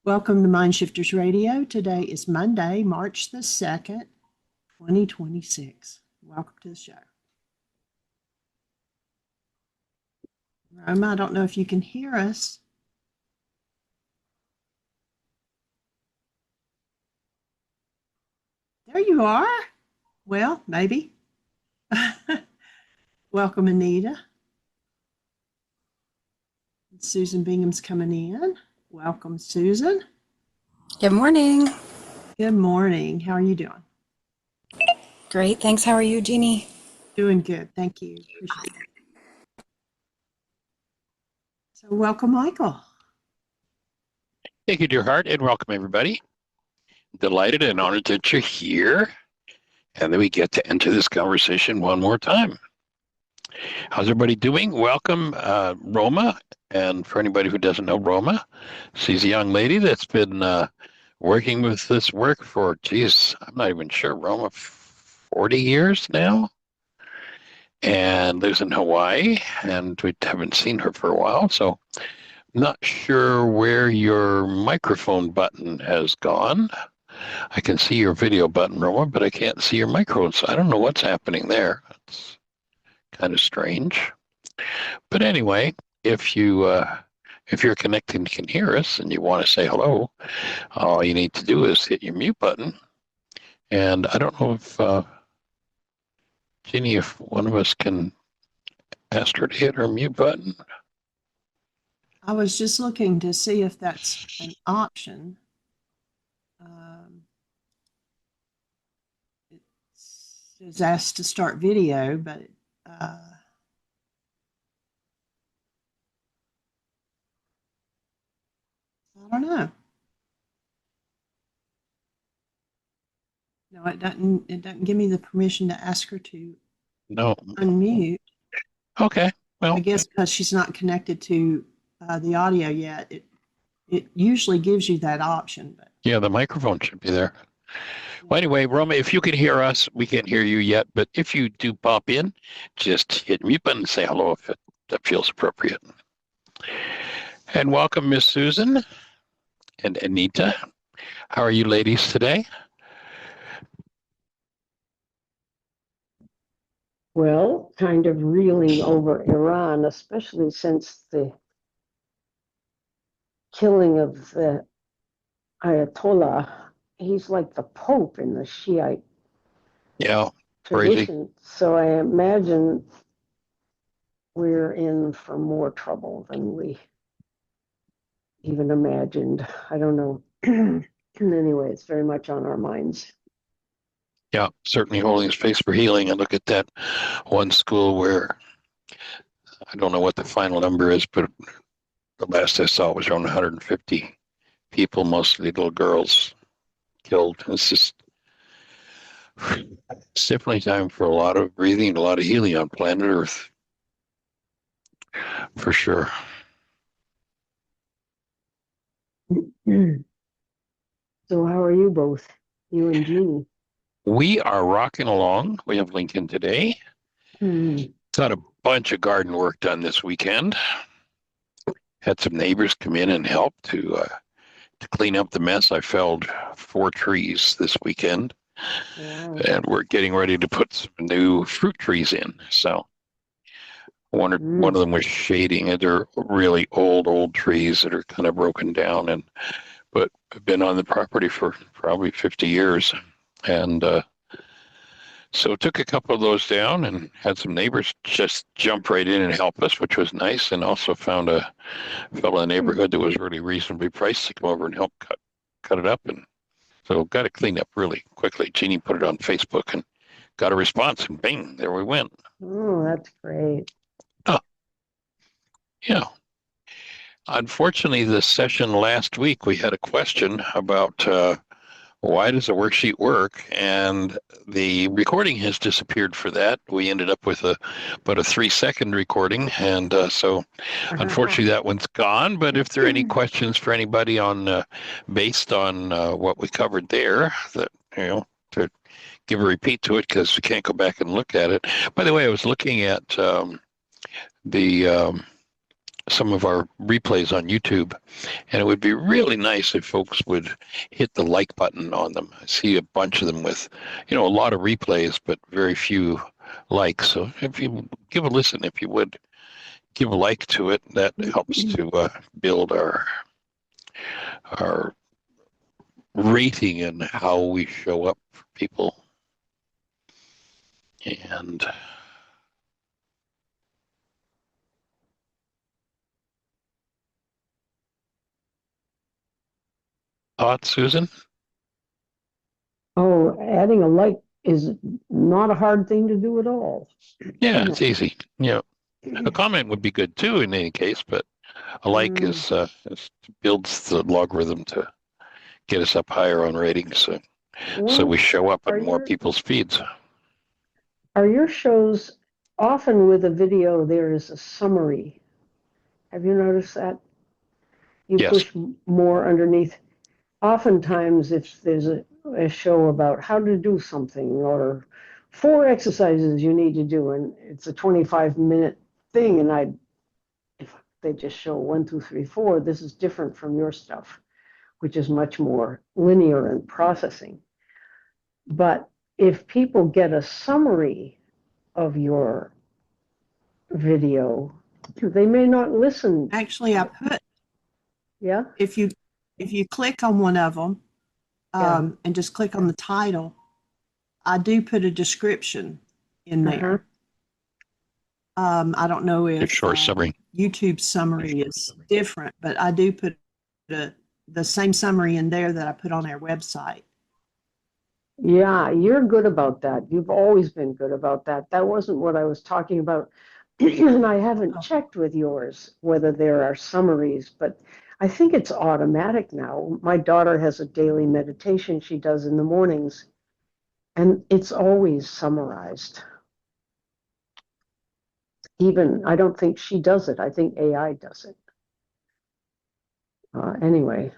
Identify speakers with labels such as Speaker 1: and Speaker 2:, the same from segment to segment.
Speaker 1: Welcome to Mindshifters Radio. Today is Monday, March the 2nd, 2026. Welcome to the show. Roma, I don't know if you can hear us. There you are. Well, maybe. Welcome, Anita. Susan Bingham's coming in. Welcome, Susan.
Speaker 2: Good morning.
Speaker 1: Good morning. How are you doing?
Speaker 2: Great, thanks. How are you, Jeanie?
Speaker 1: Doing good. Thank you. Appreciate it. So welcome, Michael.
Speaker 3: Thank you, dear heart, and welcome, everybody. Delighted and honored that you're here. And then we get to enter this conversation one more time. How's everybody doing? Welcome, Roma. And for anybody who doesn't know Roma, she's a young lady that's been working with this work for, geez, I'm not even sure, Roma, 40 years now, and lives in Hawaii, and we haven't seen her for a while, so not sure where your microphone button has gone. I can see your video button, Roma, but I can't see your microphone, so I don't know what's happening there. It's kind of strange. But anyway, if you're connected and can hear us and you want to say hello, all you need to do is hit your mute button. And I don't know if, Jeanie, if one of us can ask her to hit her mute button.
Speaker 1: I was just looking to see if that's an option. It says asked to start video, but I don't know. No, it doesn't. It doesn't give me the permission to ask her to unmute.
Speaker 3: Okay. Well,
Speaker 1: I guess because she's not connected to the audio yet. It usually gives you that option, but
Speaker 3: yeah, the microphone should be there. Well, anyway, Roma, if you can hear us, we can't hear you yet, but if you do pop in, just hit mute button and say hello if that feels appropriate. And welcome, Miss Susan and Anita. How are you ladies today?
Speaker 4: Well, kind of reeling over Iran, especially since the killing of the Ayatollah. He's like the Pope in the Shiite tradition. Crazy. So I imagine we're in for more trouble than we even imagined. I don't know. Anyway, it's very much on our minds.
Speaker 3: Yeah, certainly holding space for healing. And look at that one school where, I don't know what the final number is, but the last I saw was around 150 people, mostly little girls, killed. It's definitely time for a lot of breathing, a lot of healing on planet Earth, for sure.
Speaker 4: So how are you both, you and Jeanie?
Speaker 3: We are rocking along. We have Lincoln today. Got a bunch of garden work done this weekend. Had some neighbors come in and help to clean up the mess. I felled 4 trees this weekend. Wow. And we're getting ready to put some new fruit trees in. So one of them was shading. They're really old trees that are kind of broken down, but have been on the property for probably 50 years. And so took a couple of those down and had some neighbors just jump right in and help us, which was nice. And also found a fellow in the neighborhood that was really reasonably priced to come over and help cut it up. And so got it cleaned up really quickly. Jeanie put it on Facebook and got a response, and bing, there we went.
Speaker 4: Oh, that's great.
Speaker 3: Oh, yeah. Unfortunately, the session last week, we had a question about why does a worksheet work? And the recording has disappeared for that. We ended up with about a 3-second recording. And so unfortunately that one's gone. But if there are any questions for anybody on based on what we covered there, that, to give a repeat to it, because we can't go back and look at it. By the way, I was looking at the some of our replays on YouTube, and it would be really nice if folks would hit the like button on them. I see a bunch of them with, a lot of replays, but very few likes. So if you give a listen, if you would give a like to it, that helps to build our rating and how we show up for people. And thoughts, Susan?
Speaker 4: Oh, adding a like is not a hard thing to do at all.
Speaker 3: Yeah, it's easy. A comment would be good too in any case, but a like is builds the logarithm to get us up higher on ratings, so we show up in more people's feeds.
Speaker 4: Are your shows often with a video? There is a summary. Have you noticed that? You
Speaker 3: Yes.
Speaker 4: push more underneath. Oftentimes, if there's a show about how to do something or 4 exercises you need to do, and it's a 25-minute thing, and if they just show 1, 2, 3, 4, this is different from your stuff, which is much more linear and processing. But if people get a summary of your video, they may not listen.
Speaker 1: Actually, I put,
Speaker 4: Yeah.
Speaker 1: if you click on one of them and just click on the title, I do put a description in there. I don't know if
Speaker 3: short summary.
Speaker 1: YouTube summary is different, but I do put the same summary in there that I put on our website.
Speaker 4: Yeah, you're good about that. You've always been good about that. That wasn't what I was talking about. And I haven't checked with yours whether there are summaries, but I think it's automatic now. My daughter has a daily meditation she does in the mornings, and it's always summarized. Even, I don't think she does it. I think AI does it. Anyway,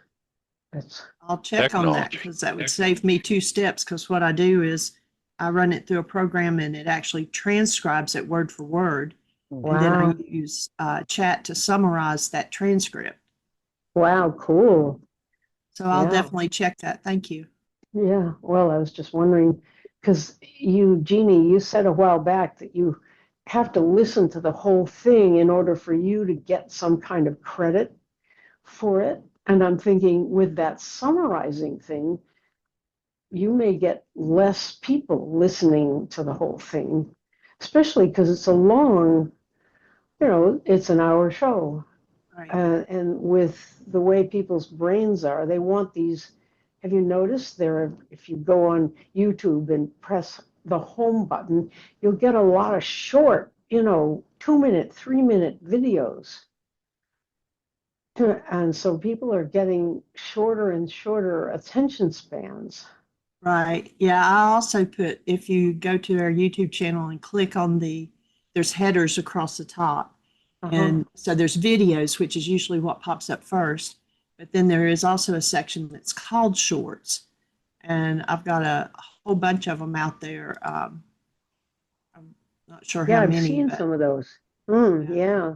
Speaker 1: I'll check on that because that would save me 2 steps, because what I do is I run it through a program and it actually transcribes it word for word.
Speaker 4: wow.
Speaker 1: And then I use chat to summarize that transcript.
Speaker 4: Wow, cool.
Speaker 1: So I'll definitely check that. Thank you.
Speaker 4: Yeah, well, I was just wondering, because Jeanie, you said a while back that you have to listen to the whole thing in order for you to get some kind of credit for it. And I'm thinking with that summarizing thing, you may get less people listening to the whole thing, especially because it's a long, it's an hour show.
Speaker 1: Right.
Speaker 4: And with the way people's brains are, they want these. Have you noticed if you go on YouTube and press the home button, you'll get a lot of short, 2-minute, 3-minute videos. And so people are getting shorter and shorter attention spans.
Speaker 1: Right. Yeah. I also put, if you go to our YouTube channel and click on there's headers across the top. And so there's videos, which is usually what pops up first. But then there is also a section that's called shorts. And I've got a whole bunch of them out there. I'm not sure how many.
Speaker 4: I've seen some of those. Yeah.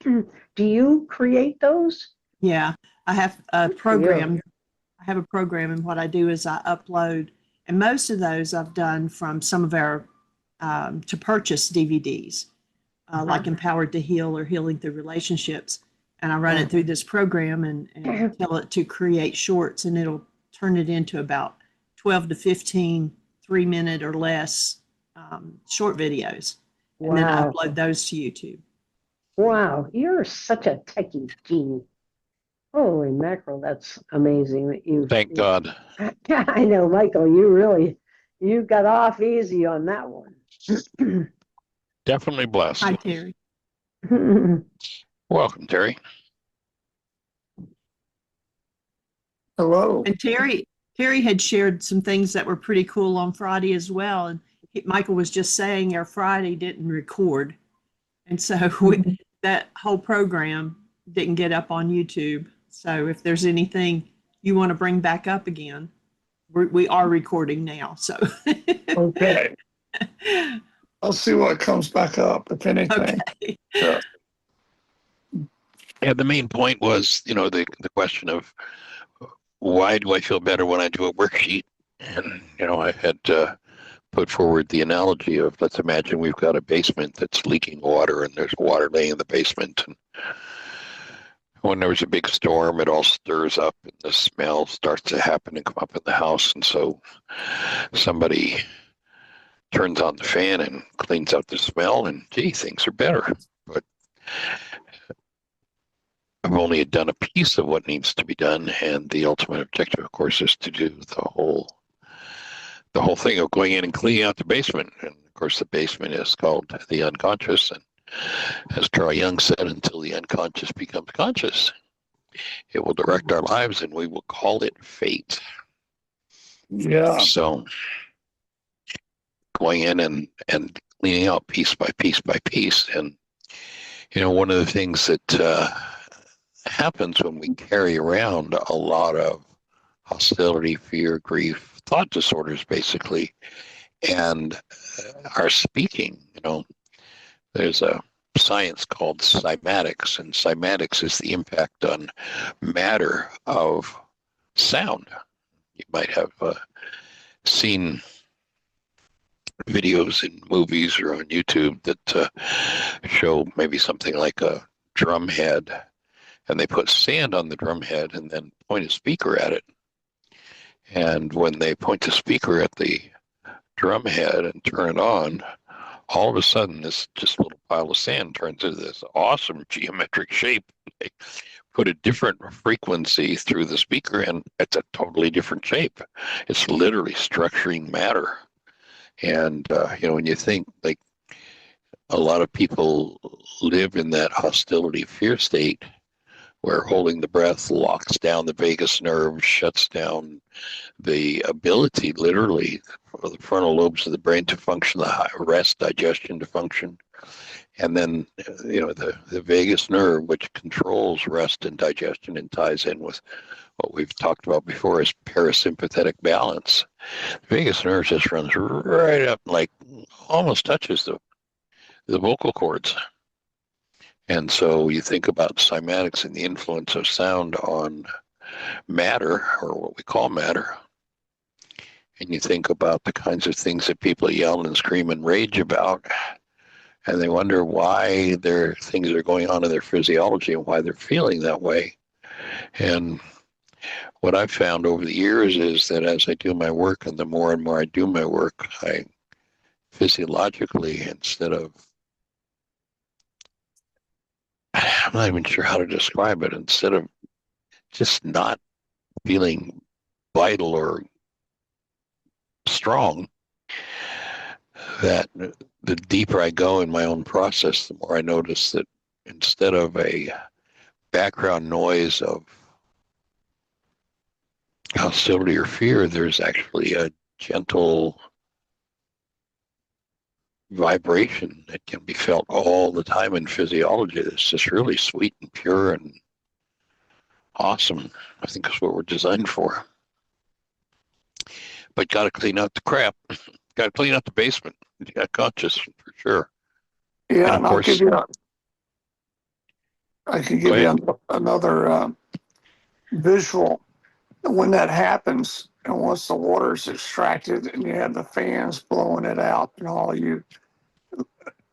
Speaker 4: Do you create those?
Speaker 1: Yeah. I have a program. I have a program, and what I do is I upload, and most of those I've done from some of our to purchase DVDs. Like Empowered to Heal or Healing Through Relationships. And I run it through this program and tell it to create shorts, and it'll turn it into about 12 to 15 3-minute or less short videos. And then I upload those to YouTube.
Speaker 4: Wow, you're such a techie, Jeanie. Holy mackerel, that's amazing that you.
Speaker 3: Thank God.
Speaker 4: I know, Michael, you got off easy on that one.
Speaker 3: Definitely blessed.
Speaker 1: Hi, Terry.
Speaker 3: Welcome, Terry.
Speaker 5: Hello.
Speaker 1: And Terry had shared some things that were pretty cool on Friday as well. And Michael was just saying our Friday didn't record. And so that whole program didn't get up on YouTube. So if there's anything you want to bring back up again, we are recording now. So
Speaker 5: Okay. I'll see what comes back up, if anything.
Speaker 1: okay.
Speaker 5: Yeah.
Speaker 3: And the main point was, the question of why do I feel better when I do a worksheet? And, I had put forward the analogy of, let's imagine we've got a basement that's leaking water and there's water laying in the basement. And when there's a big storm, it all stirs up and the smell starts to happen and come up in the house. And so somebody turns on the fan and cleans out the smell, and gee, things are better. But I've only done a piece of what needs to be done, and the ultimate objective, of course, is to do the whole thing of going in and cleaning out the basement. And of course, the basement is called the unconscious, and as Carl Jung said, until the unconscious becomes conscious, it will direct our lives, and we will call it fate.
Speaker 5: Yeah.
Speaker 3: So going in and cleaning out piece by piece by piece. And, one of the things that happens when we carry around a lot of hostility, fear, grief, thought disorders, basically, and our speaking, there's a science called cymatics, and cymatics is the impact on matter of sound. You might have seen videos in movies or on YouTube that show maybe something like a drum head, and they put sand on the drum head and then point a speaker at it. And when they point the speaker at the drum head and turn it on, all of a sudden this just little pile of sand turns into this awesome geometric shape. They put a different frequency through the speaker and it's a totally different shape. It's literally structuring matter. And, when you think, like, a lot of people live in that hostility fear state where holding the breath locks down the vagus nerve, shuts down the ability, literally, for the frontal lobes of the brain to function, the rest, digestion to function. And then, the vagus nerve, which controls rest and digestion and ties in with what we've talked about before is parasympathetic balance. The vagus nerve just runs right up, like almost touches the vocal cords. And so you think about cymatics and the influence of sound on matter, or what we call matter, and you think about the kinds of things that people yell and scream and rage about, and they wonder why things are going on in their physiology and why they're feeling that way. And what I've found over the years is that as I do my work, and the more and more I do my work, I physiologically, instead of, I'm not even sure how to describe it, instead of just not feeling vital or strong, that the deeper I go in my own process, the more I notice that instead of a background noise of hostility or fear, there's actually a gentle vibration that can be felt all the time in physiology that's just really sweet and pure and awesome. I think that's what we're designed for. But got to clean out the crap. Got to clean out the basement. You got conscious for sure.
Speaker 5: Yeah,
Speaker 3: and
Speaker 5: and
Speaker 3: of course,
Speaker 5: I could give you another visual. When that happens, and once the water's extracted and you have the fans blowing it out and all, you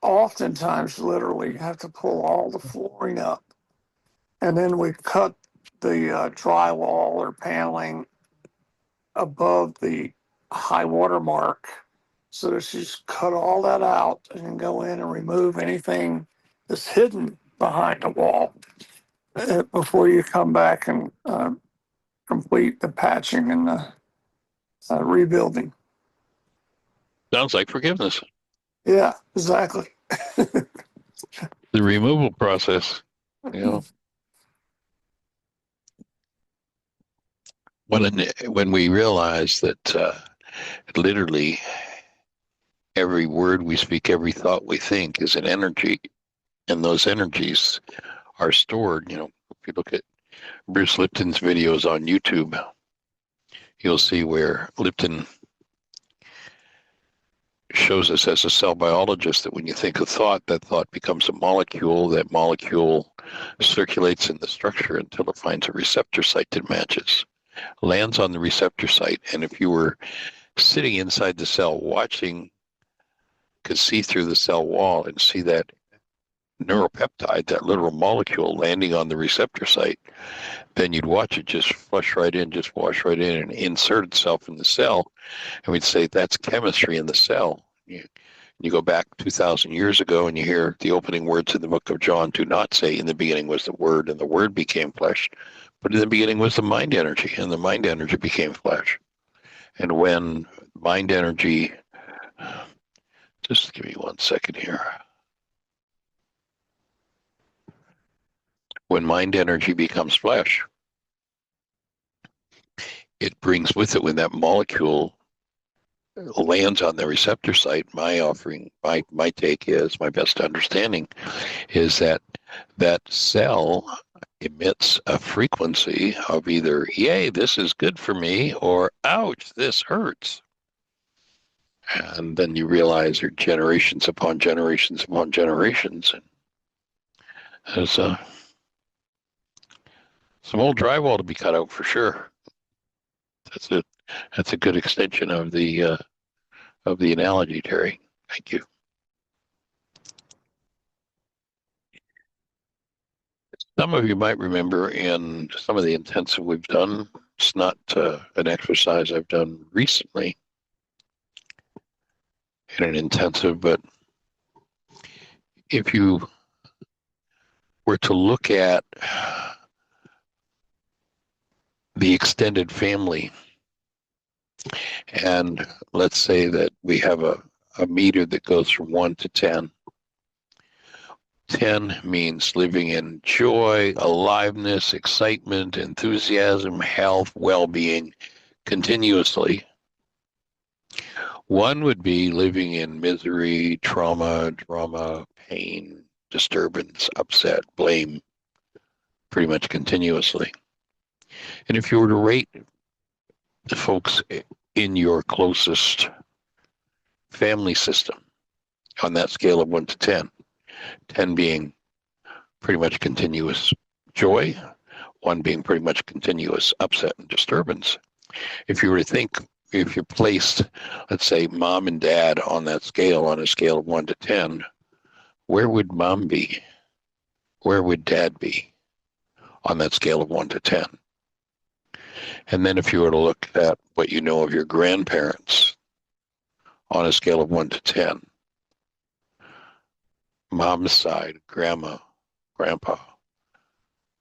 Speaker 5: oftentimes literally have to pull all the flooring up. And then we cut the drywall or paneling above the high water mark. So that you just cut all that out and then go in and remove anything that's hidden behind the wall before you come back and complete the patching and the rebuilding.
Speaker 3: sounds like forgiveness.
Speaker 5: Yeah, exactly.
Speaker 3: The removal process. When we realize that literally every word we speak, every thought we think is an energy, and those energies are stored. If you look at Bruce Lipton's videos on YouTube, you'll see where Lipton shows us as a cell biologist that when you think a thought, that thought becomes a molecule. That molecule circulates in the structure until it finds a receptor site that matches, lands on the receptor site, and if you were sitting inside the cell watching, could see through the cell wall and see that neuropeptide, that little molecule landing on the receptor site, then you'd watch it just flush right in, just wash right in and insert itself in the cell. And we'd say that's chemistry in the cell. You go back 2,000 years ago and you hear the opening words in the book of John do not say in the beginning was the Word and the Word became flesh, but in the beginning was the mind energy and the mind energy became flesh. And when mind energy, just give me 1 second here. When mind energy becomes flesh, it brings with it, when that molecule lands on the receptor site, my offering, my take is, my best understanding is that that cell emits a frequency of either, yay, this is good for me, or ouch, this hurts. And then you realize there are generations upon generations upon generations. And there's some old drywall to be cut out for sure. That's a good extension of the analogy, Terry. Thank you. Some of you might remember in some of the intensive we've done, it's not an exercise I've done recently in an intensive, but if you were to look at the extended family, and let's say that we have a meter that goes from 1 to 10. 10 means living in joy, aliveness, excitement, enthusiasm, health, well-being continuously. 1 would be living in misery, trauma, drama, pain, disturbance, upset, blame, pretty much continuously. And if you were to rate the folks in your closest family system on that scale of 1 to 10, 10 being pretty much continuous joy, 1 being pretty much continuous upset and disturbance. If you were to think, if you placed, let's say, mom and dad on that scale, on a scale of 1 to 10, where would mom be? Where would dad be on that scale of 1 to 10? And then if you were to look at what you know of your grandparents on a scale of 1 to 10, mom's side, grandma, grandpa,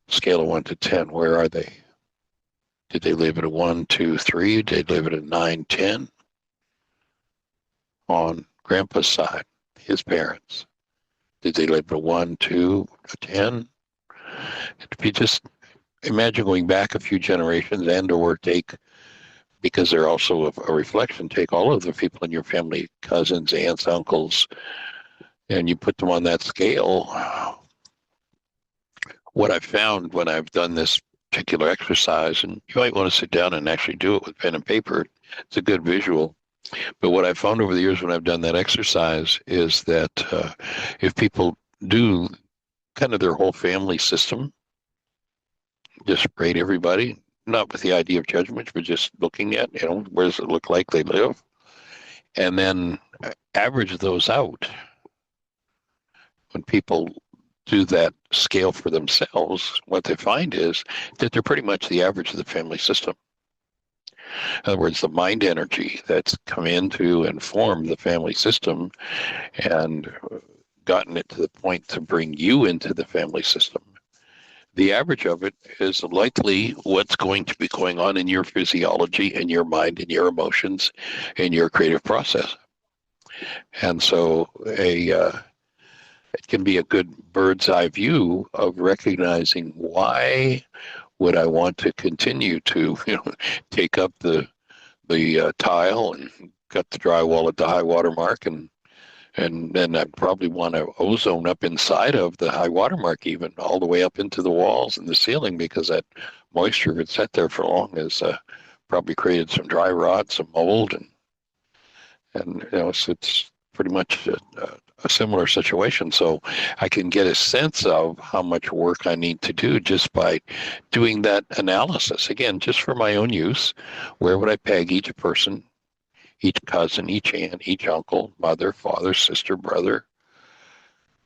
Speaker 3: scale of 1 to 10, where are they? Did they live at a 1, 2, 3? Did they live at a 9, 10? On grandpa's side, his parents, did they live at a 1, 2, a 10? If you just imagine going back a few generations and or take, because they're also a reflection, take all of the people in your family, cousins, aunts, uncles, and you put them on that scale. What I've found when I've done this particular exercise, and you might want to sit down and actually do it with pen and paper, it's a good visual. But what I've found over the years when I've done that exercise is that if people do kind of their whole family system, just rate everybody, not with the idea of judgment, but just looking at, where does it look like they live? And then average those out. When people do that scale for themselves, what they find is that they're pretty much the average of the family system. In other words, the mind energy that's come into and formed the family system and gotten it to the point to bring you into the family system, the average of it is likely what's going to be going on in your physiology, in your mind, in your emotions, in your creative process. And so it can be a good bird's eye view of recognizing, why would I want to continue to take up the tile and cut the drywall at the high water mark, and then I'd probably want to ozone up inside of the high water mark, even all the way up into the walls and the ceiling, because that moisture had sat there for long has probably created some dry rot, some mold, and so it's pretty much a similar situation. So I can get a sense of how much work I need to do just by doing that analysis. Again, just for my own use, where would I peg each person, each cousin, each aunt, each uncle, mother, father, sister, brother,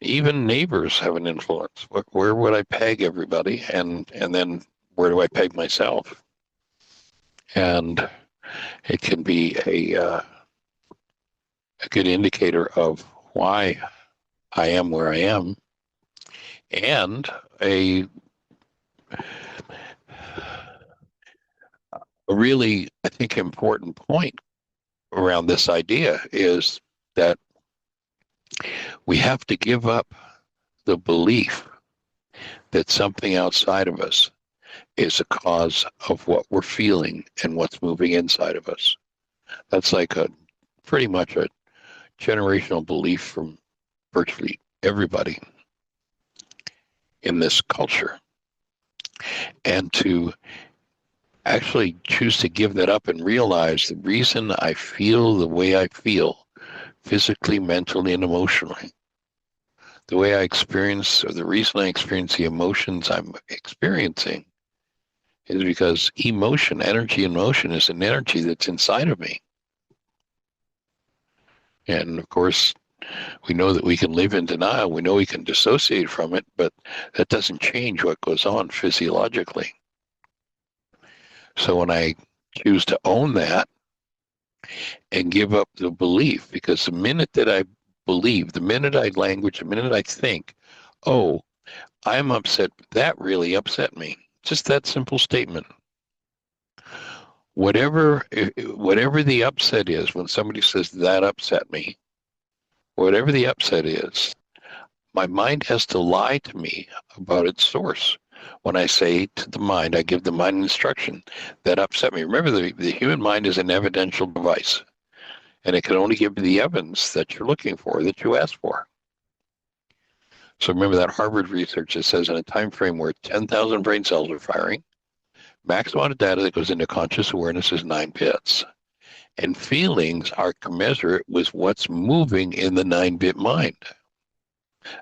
Speaker 3: even neighbors have an influence. Where would I peg everybody? And then where do I peg myself? And it can be a good indicator of why I am where I am, and a really, I think, important point around this idea is that we have to give up the belief that something outside of us is a cause of what we're feeling and what's moving inside of us. That's like a pretty much a generational belief from virtually everybody in this culture. And to actually choose to give that up and realize the reason I feel the way I feel, physically, mentally, and emotionally, the way I experience, or the reason I experience the emotions I'm experiencing, is because emotion, energy and motion, is an energy that's inside of me. And of course, we know that we can live in denial. We know we can dissociate from it, but that doesn't change what goes on physiologically. So when I choose to own that and give up the belief, because the minute that I believe, the minute I language, the minute I think, oh, I'm upset, that really upset me. Just that simple statement. Whatever the upset is, when somebody says that upset me, whatever the upset is, my mind has to lie to me about its source. When I say to the mind, I give the mind instruction that upset me. Remember, the human mind is an evidential device, and it can only give you the evidence that you're looking for, that you asked for. So remember that Harvard research that says in a time frame where 10,000 brain cells are firing, maximum amount of data that goes into conscious awareness is 9 bits. And feelings are commensurate with what's moving in the 9-bit mind.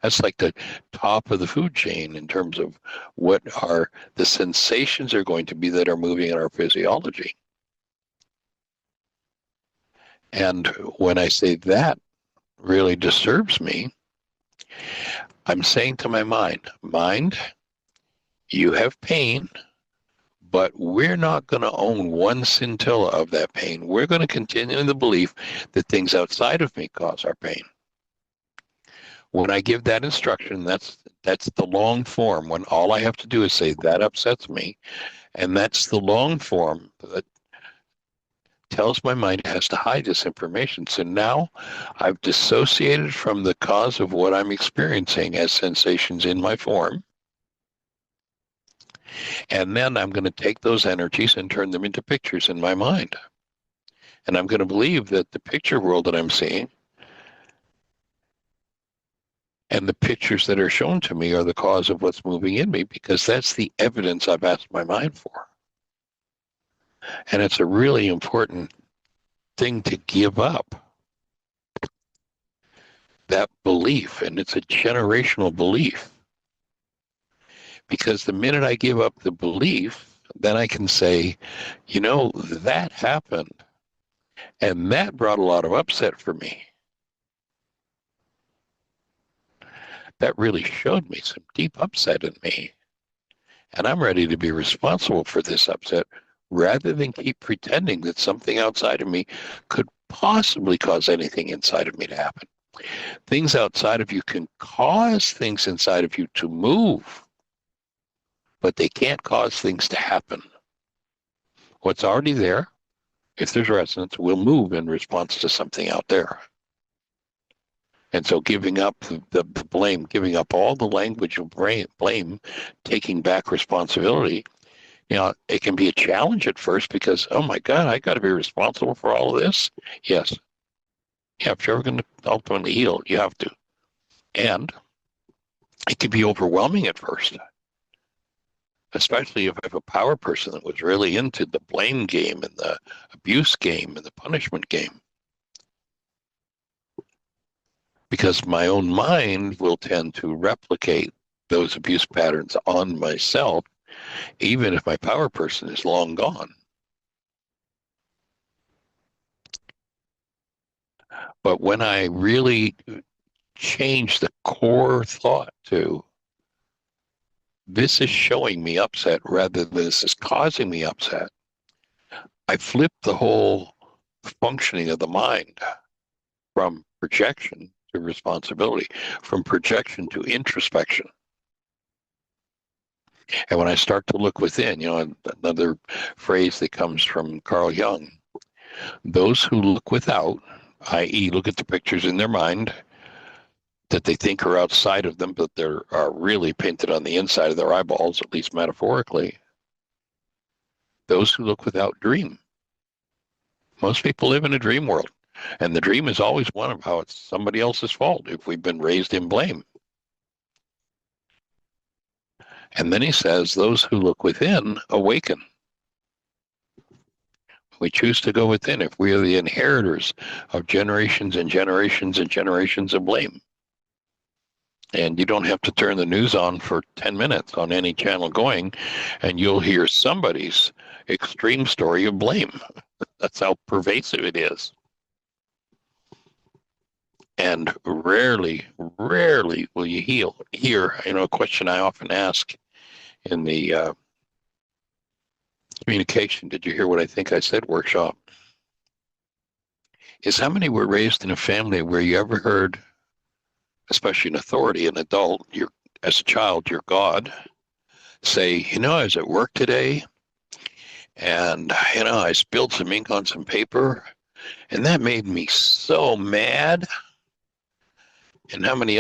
Speaker 3: That's like the top of the food chain in terms of what are the sensations are going to be that are moving in our physiology. And when I say that really disturbs me, I'm saying to my mind, you have pain, but we're not going to own one scintilla of that pain. We're going to continue in the belief that things outside of me cause our pain. When I give that instruction, that's the long form, when all I have to do is say, that upsets me. And that's the long form that tells my mind it has to hide this information. So now I've dissociated from the cause of what I'm experiencing as sensations in my form. And then I'm going to take those energies and turn them into pictures in my mind. And I'm going to believe that the picture world that I'm seeing and the pictures that are shown to me are the cause of what's moving in me, because that's the evidence I've asked my mind for. And it's a really important thing to give up, that belief. And it's a generational belief. Because the minute I give up the belief, then I can say, you know, that happened. And that brought a lot of upset for me. That really showed me some deep upset in me. And I'm ready to be responsible for this upset rather than keep pretending that something outside of me could possibly cause anything inside of me to happen. Things outside of you can cause things inside of you to move, but they can't cause things to happen. What's already there, if there's resonance, will move in response to something out there. And so giving up the blame, giving up all the language of blame, taking back responsibility, you know, it can be a challenge at first because, oh my God, I got to be responsible for all of this. Yes. Yeah, if you're ever going to ultimately heal, you have to. And it can be overwhelming at first, especially if I have a power person that was really into the blame game and the abuse game and the punishment game. because my own mind will tend to replicate those abuse patterns on myself, even if my power person is long gone. But when I really change the core thought to, this is showing me upset rather than this is causing me upset, I flip the whole functioning of the mind from projection to responsibility, from projection to introspection. And when I start to look within, another phrase that comes from Carl Jung, those who look without, i.e., look at the pictures in their mind that they think are outside of them, but they're are really painted on the inside of their eyeballs, at least metaphorically. Those who look without dream. Most people live in a dream world, and the dream is always one of how it's somebody else's fault if we've been raised in blame. And then he says, those who look within awaken. We choose to go within if we are the inheritors of generations and generations and generations of blame. And you don't have to turn the news on for 10 minutes on any channel going, and you'll hear somebody's extreme story of blame. That's how pervasive it is. And rarely will you hear, a question I often ask in the communication, did you hear what I think I said workshop, is how many were raised in a family where you ever heard, especially an authority, an adult, as a child, your God, say, I was at work today and, I spilled some ink on some paper and that made me so mad. And how many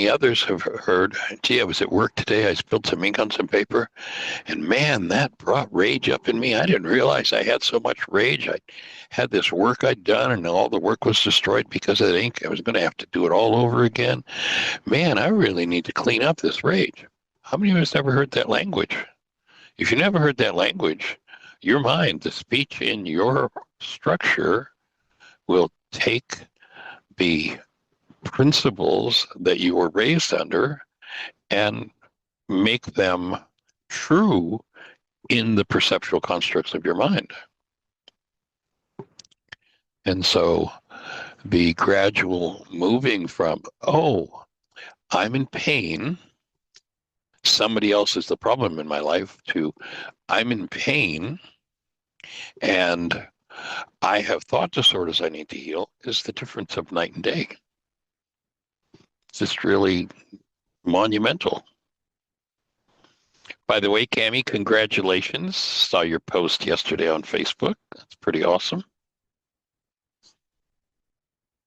Speaker 3: others have heard, gee, I was at work today, I spilled some ink on some paper, and man, that brought rage up in me. I didn't realize I had so much rage. I had this work I'd done, and all the work was destroyed because of the ink. I was going to have to do it all over again. Man, I really need to clean up this rage. How many of us ever heard that language? If you never heard that language, your mind, the speech in your structure, will take the principles that you were raised under and make them true in the perceptual constructs of your mind. And so the gradual moving from, oh, I'm in pain, somebody else is the problem in my life, to I'm in pain and I have thought disorders I need to heal, is the difference of night and day. It's just really monumental. By the way, Cammie, congratulations. Saw your post yesterday on Facebook. That's pretty awesome.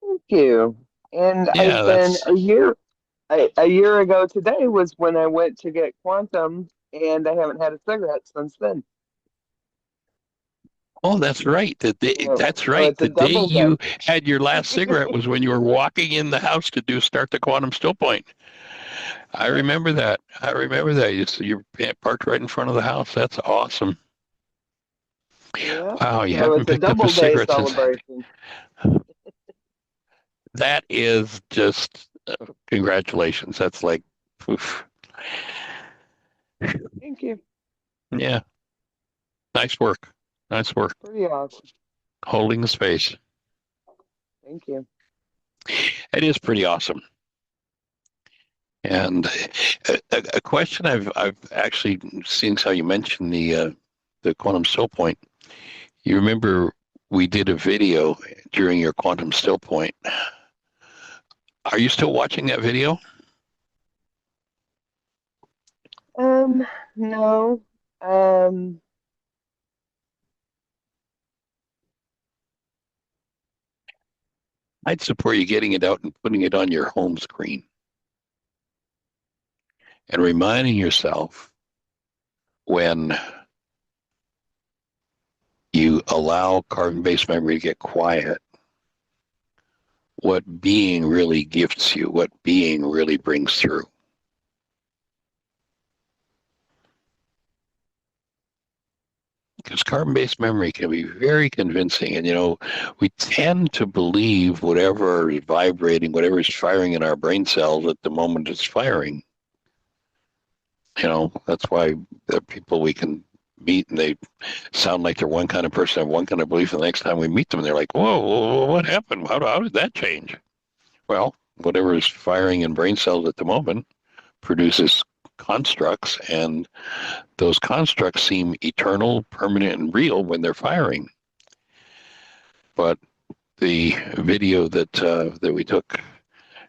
Speaker 6: Thank you. And
Speaker 3: Yeah,
Speaker 6: I've been
Speaker 3: that's
Speaker 6: a year ago today was when I went to get quantum, and I haven't had a cigarette since then.
Speaker 3: oh, that's right. That's
Speaker 6: So
Speaker 3: right.
Speaker 6: it's a
Speaker 3: The day
Speaker 6: double
Speaker 3: you
Speaker 6: day.
Speaker 3: had your last cigarette was when you were walking in the house to start the quantum still point. I remember that. You're parked right in front of the house. That's awesome.
Speaker 6: Yeah.
Speaker 3: Wow, you
Speaker 6: So
Speaker 3: haven't
Speaker 6: it's a
Speaker 3: picked up a
Speaker 6: double day
Speaker 3: cigarette since.
Speaker 6: celebration.
Speaker 3: That is just congratulations. That's like, oof.
Speaker 6: Thank you.
Speaker 3: Yeah, nice work. Nice work.
Speaker 6: Pretty awesome.
Speaker 3: Holding the space.
Speaker 6: Thank you.
Speaker 3: It is pretty awesome. And a question I've actually, seeing how you mentioned the quantum still point, you remember we did a video during your quantum still point. Are you still watching that video?
Speaker 6: No. Um,
Speaker 3: I'd support you getting it out and putting it on your home screen and reminding yourself when you allow carbon-based memory to get quiet, what being really gifts you, what being really brings through. because carbon-based memory can be very convincing. And, we tend to believe whatever is vibrating, whatever is firing in our brain cells at the moment it's firing. That's why the people we can meet and they sound like they're one kind of person, have one kind of belief, and the next time we meet them, they're like, whoa, what happened? How did that change? Well, whatever is firing in brain cells at the moment produces constructs, and those constructs seem eternal, permanent, and real when they're firing. But the video that we took,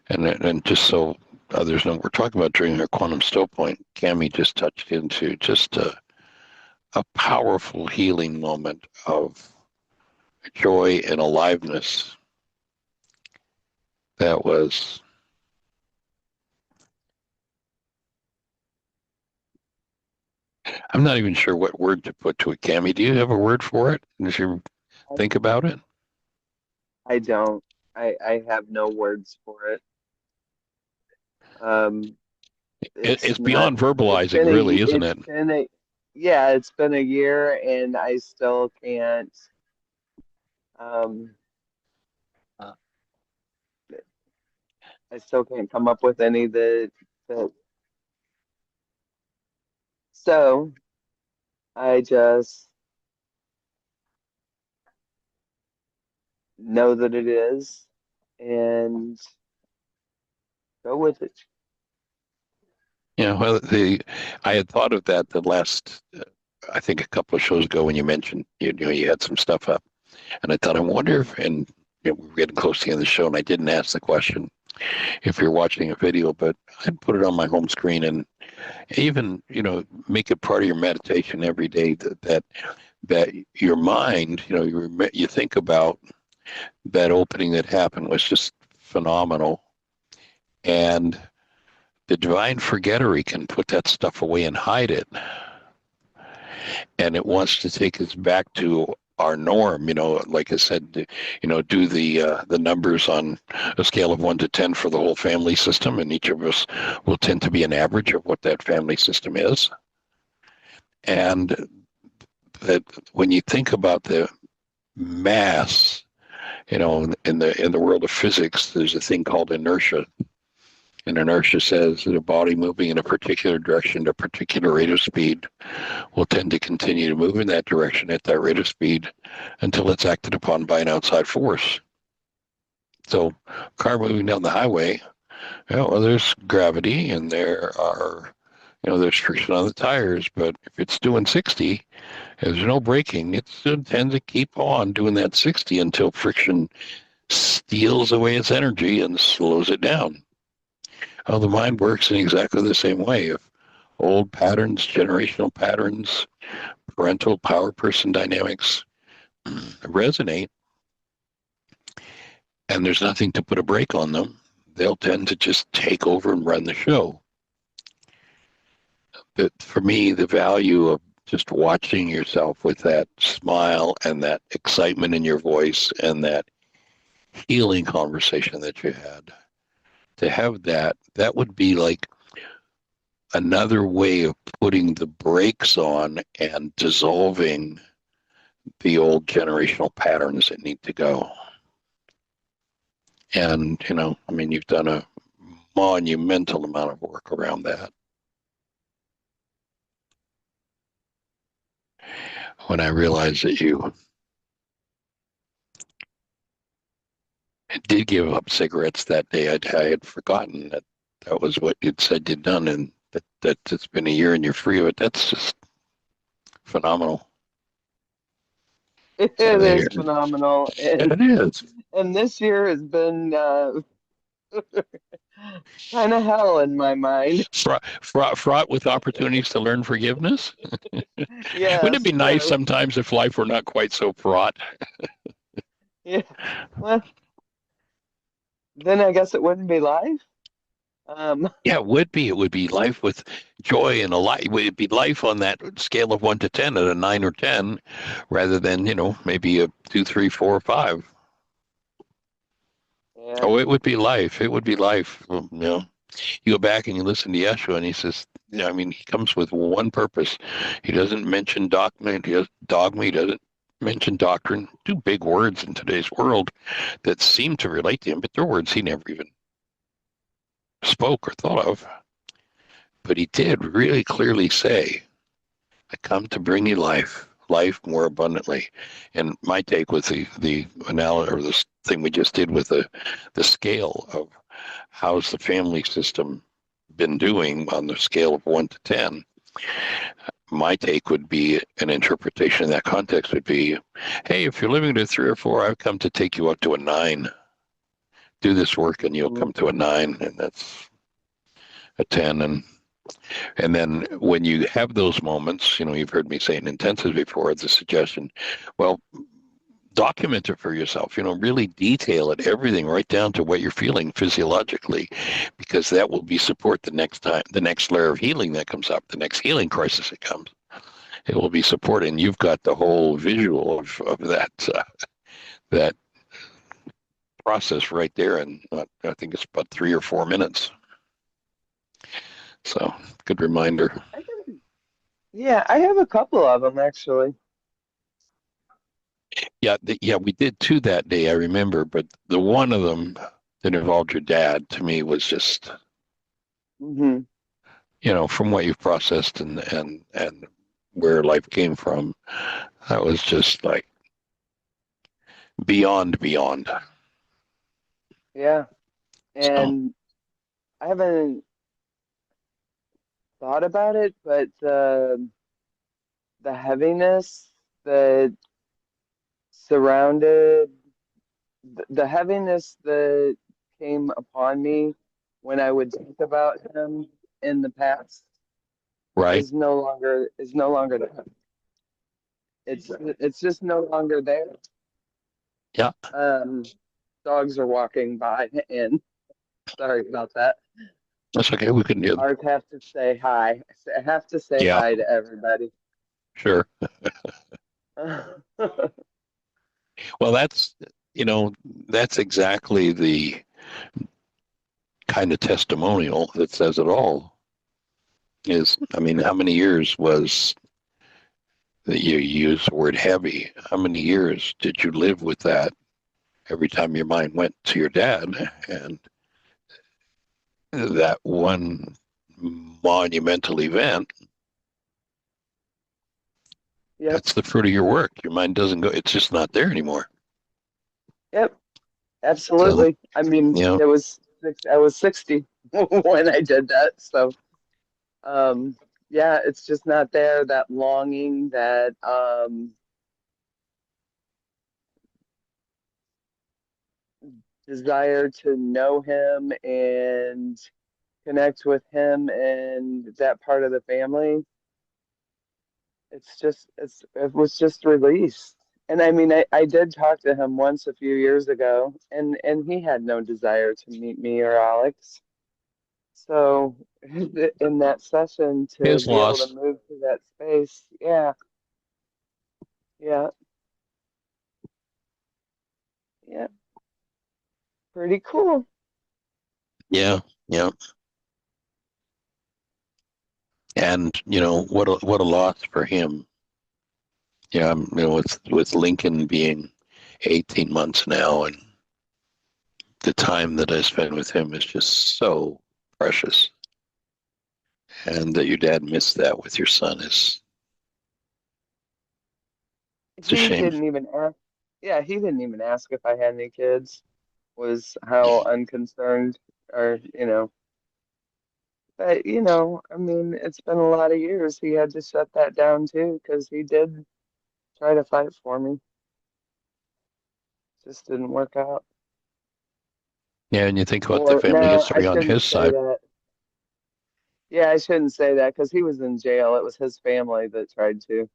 Speaker 3: and just so others know what we're talking about during our quantum still point, Cami just touched into just a powerful healing moment of joy and aliveness that was I'm not even sure what word to put to it. Cami, do you have a word for it as you think about it?
Speaker 6: I don't. I have no words for it.
Speaker 3: It's
Speaker 6: not.
Speaker 3: beyond verbalizing, really, isn't it?
Speaker 6: Yeah, it's been a year, and I still can't. Um, I still can't come up with any that. So I just know that it is, and go with it.
Speaker 3: Yeah, well, I had thought of that the last, I think a couple of shows ago when you mentioned, you had some stuff up, and I thought, I wonder if, and we were getting close to the end of the show, and I didn't ask the question if you're watching a video, but I'd put it on my home screen and even, make it part of your meditation every day that your mind, you think about that opening that happened was just phenomenal, and the divine forgettery can put that stuff away and hide it. And it wants to take us back to our norm, like I said, do the numbers on a scale of 1 to 10 for the whole family system. And each of us will tend to be an average of what that family system is. And that when you think about the mass, in the world of physics, there's a thing called inertia. And inertia says that a body moving in a particular direction at a particular rate of speed will tend to continue to move in that direction at that rate of speed until it's acted upon by an outside force. So, car moving down the highway, there's gravity and there are, there's friction on the tires, but if it's doing 60, there's no braking, it tends to keep on doing that 60 until friction steals away its energy and slows it down. How the mind works in exactly the same way. If old patterns, generational patterns, parental power person dynamics resonate, and there's nothing to put a brake on them, they'll tend to just take over and run the show. But for me, the value of just watching yourself with that smile and that excitement in your voice and that healing conversation that you had, to have that would be like another way of putting the brakes on and dissolving the old generational patterns that need to go. And, you've done a monumental amount of work around that. When I realized that you did give up cigarettes that day, I had forgotten that was what you'd said you'd done, and that it's been a year and you're free of it. That's just phenomenal.
Speaker 6: It is phenomenal,
Speaker 3: It is.
Speaker 6: And this year has been kind of hell in my mind.
Speaker 3: Fraught with opportunities to learn forgiveness.
Speaker 6: Yes,
Speaker 3: Wouldn't it be nice
Speaker 6: yes.
Speaker 3: sometimes if life were not quite so fraught?
Speaker 6: Yeah. Well, then I guess it wouldn't be life.
Speaker 3: Yeah, it would be. It would be life with joy and a life. It would be life on that scale of 1 to 10 at a 9 or 10, rather than, maybe a 2, 3, 4, or 5.
Speaker 6: Yeah.
Speaker 3: Oh, it would be life. It would be life. You go back and you listen to Yeshua, and he says, I mean, he comes with one purpose. He doesn't mention dogma. He doesn't mention doctrine. Two big words in today's world that seem to relate to him, but they're words he never even spoke or thought of. But he did really clearly say, I come to bring you life more abundantly. And my take was the analogy, or this thing we just did with the scale of how's the family system been doing on the scale of 1 to 10. My take would be, an interpretation in that context would be, hey, if you're living to 3 or 4, I've come to take you up to a 9. Do this work and you'll come to a 9, and that's a 10. And then when you have those moments, you've heard me say in intensive before, the suggestion, well, document it for yourself, really detail it, everything right down to what you're feeling physiologically, because that will be support the next time, the next layer of healing that comes up, the next healing crisis that comes. It will be support, and you've got the whole visual of that process right there, and I think it's about 3 or 4 minutes. So, good reminder.
Speaker 6: Yeah, I have a couple of them actually.
Speaker 3: Yeah, we did 2 that day, I remember, but the one of them that involved your dad, to me, was just,
Speaker 6: Hmm.
Speaker 3: from what you've processed and where life came from, that was just like beyond.
Speaker 6: Yeah,
Speaker 3: So,
Speaker 6: and I haven't thought about it, but the heaviness that surrounded the heaviness that came upon me when I would think about him in the past
Speaker 3: right.
Speaker 6: is no longer there. It's just no longer there.
Speaker 3: Yeah,
Speaker 6: Um, Dogs are walking by, and sorry about that.
Speaker 3: that's okay. We can do it.
Speaker 6: I have to say hi. I have to say
Speaker 3: Yeah,
Speaker 6: hi to everybody.
Speaker 3: sure. Well, that's exactly the kind of testimonial that says it all. Is, I mean, how many years was that you use the word heavy? How many years did you live with that every time your mind went to your dad? And that one monumental event,
Speaker 6: Yep,
Speaker 3: that's the fruit of your work. Your mind doesn't go, it's just not there anymore.
Speaker 6: yep,
Speaker 3: So,
Speaker 6: absolutely. I mean,
Speaker 3: you know,
Speaker 6: I was 60 when I did that, so um, yeah, it's just not there. That longing, that desire to know him and connect with him and that part of the family. It was just released. And I mean, I did talk to him once a few years ago, and he had no desire to meet me or Alex. So in that session, to
Speaker 3: his
Speaker 6: be able to
Speaker 3: loss.
Speaker 6: move to that space, yeah, yeah, yeah, pretty cool.
Speaker 3: Yeah, yeah. And, what a loss for him. Yeah, with Lincoln being 18 months now, and the time that I spend with him is just so precious. And that your dad missed that with your son is, it's a
Speaker 6: He
Speaker 3: shame.
Speaker 6: didn't even ask. Yeah, he didn't even ask if I had any kids. Was how unconcerned, or But I mean, it's been a lot of years. He had to shut that down too, because he did try to fight for me. Just didn't work out.
Speaker 3: Yeah, and you think about the
Speaker 6: Or
Speaker 3: family
Speaker 6: no, I
Speaker 3: history on
Speaker 6: shouldn't
Speaker 3: his
Speaker 6: say
Speaker 3: side.
Speaker 6: that. Yeah, I shouldn't say that because he was in jail. It was his family that tried to,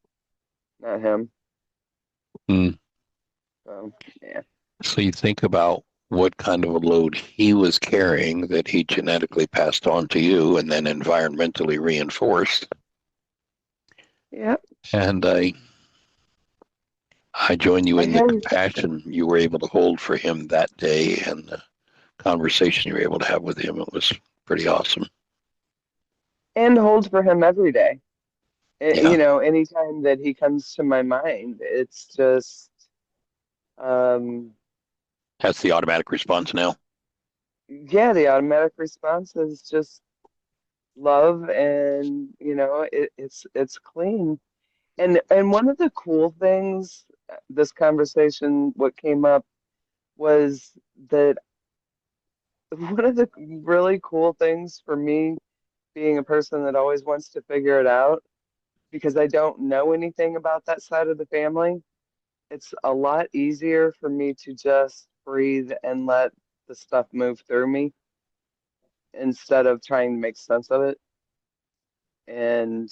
Speaker 6: not him.
Speaker 3: Mm.
Speaker 6: So yeah.
Speaker 3: So you think about what kind of a load he was carrying that he genetically passed on to you and then environmentally reinforced.
Speaker 6: Yeah.
Speaker 3: And I join you
Speaker 6: I
Speaker 3: in the
Speaker 6: had
Speaker 3: compassion you were able to hold for him that day, and the conversation you were able to have with him. It was pretty awesome.
Speaker 6: and hold for him every day.
Speaker 3: Yeah,
Speaker 6: Anytime that he comes to my mind, it's just, um,
Speaker 3: that's the automatic response now.
Speaker 6: yeah, the automatic response is just love, and it's clean. And one of the cool things, this conversation, what came up was that one of the really cool things for me, being a person that always wants to figure it out, because I don't know anything about that side of the family, it's a lot easier for me to just breathe and let the stuff move through me instead of trying to make sense of it. And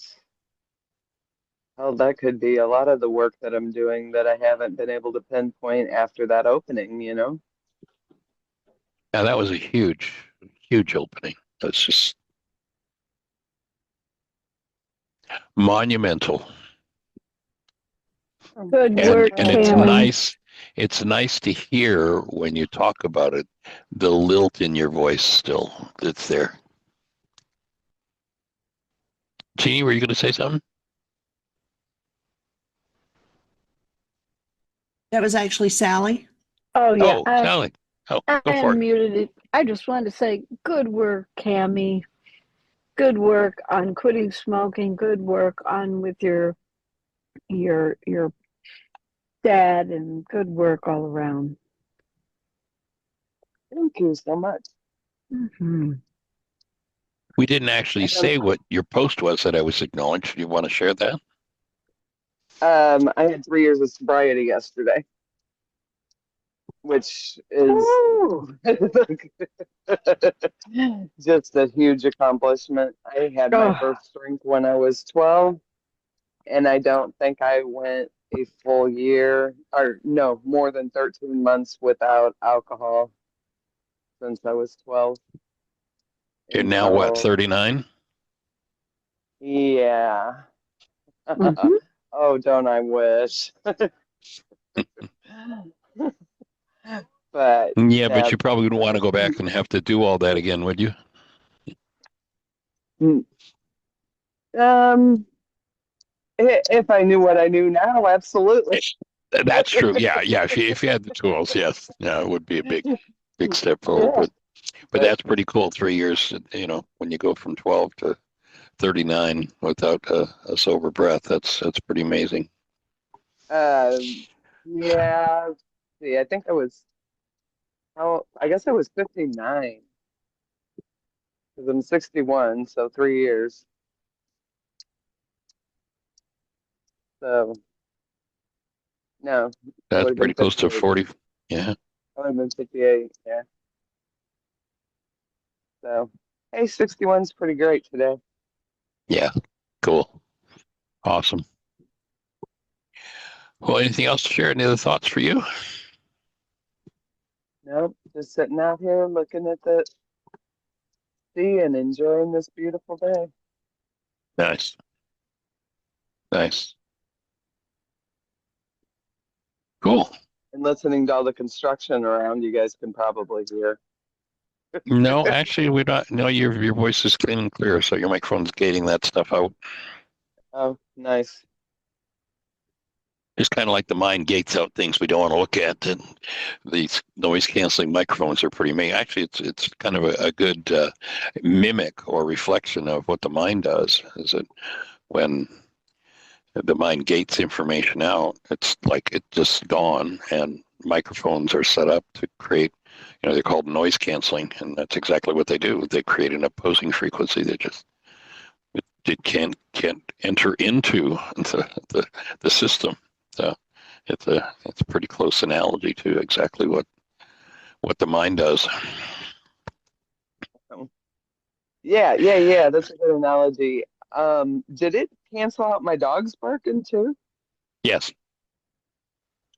Speaker 6: that could be a lot of the work that I'm doing that I haven't been able to pinpoint after that opening.
Speaker 3: Yeah, that was a huge, huge opening. That's just monumental.
Speaker 7: Good
Speaker 3: And
Speaker 7: work,
Speaker 3: and it's
Speaker 7: Tammy.
Speaker 3: nice. It's nice to hear when you talk about it, the lilt in your voice still that's there. Jeannie, were you going to say something?
Speaker 1: That was actually Sally.
Speaker 7: Oh yeah,
Speaker 3: Oh, Sally. Oh,
Speaker 7: I
Speaker 3: go for it.
Speaker 7: unmuted it. I just wanted to say good work, Cammy. Good work on quitting smoking. Good work on with your dad, and good work all around.
Speaker 6: Thank you so much.
Speaker 7: Mm-hmm.
Speaker 3: We didn't actually say what your post was that I was acknowledged. Do you want to share that?
Speaker 6: I had 3 years of sobriety yesterday, which is
Speaker 7: Oh,
Speaker 6: just a huge accomplishment. I had my
Speaker 7: oh,
Speaker 6: first drink when I was 12, and I don't think I went a full year, or no, more than 13 months without alcohol since I was 12.
Speaker 3: You're
Speaker 6: And
Speaker 3: now what,
Speaker 6: so,
Speaker 3: 39?
Speaker 6: yeah.
Speaker 7: mm-hmm.
Speaker 6: Oh, don't I wish. But
Speaker 3: Yeah, but
Speaker 6: yeah,
Speaker 3: you probably would want to go back and have to do all that again, would you?
Speaker 6: um, if I knew what I knew now, absolutely.
Speaker 3: That's true. Yeah, yeah. If you had the tools, yes. Yeah, it would be a big step forward.
Speaker 6: Yeah,
Speaker 3: But
Speaker 6: but
Speaker 3: that's pretty cool. 3 years, when you go from 12 to 39 without a sober breath, that's pretty amazing.
Speaker 6: yeah. See, I guess I was 59 because I'm 61, so 3 years. So no, I would
Speaker 3: That's
Speaker 6: have been
Speaker 3: pretty close to
Speaker 6: 58.
Speaker 3: 40. Yeah.
Speaker 6: I would have been 58. Yeah. So hey, 61's pretty great today.
Speaker 3: Yeah. Cool. Awesome. Well, anything else to share? Any other thoughts for you?
Speaker 6: Nope, just sitting out here looking at the sea and enjoying this beautiful day.
Speaker 3: Nice. Nice. Cool.
Speaker 6: And listening to all the construction around, you guys can probably hear.
Speaker 3: No, actually, we're not. No, your voice is clean and clear, so your microphone's gating that stuff out.
Speaker 6: Oh, nice.
Speaker 3: It's kind of like the mind gates out things we don't want to look at. And these noise canceling microphones are pretty amazing. Actually, it's kind of a good mimic or reflection of what the mind does. Is that when the mind gates information out, it's like it's just gone, and microphones are set up to create. They're called noise canceling, and that's exactly what they do. They create an opposing frequency that just it can't enter into the system. So it's a pretty close analogy to exactly what the mind does.
Speaker 6: Yeah. That's a good analogy. Did it cancel out my dogs barking too?
Speaker 3: Yes,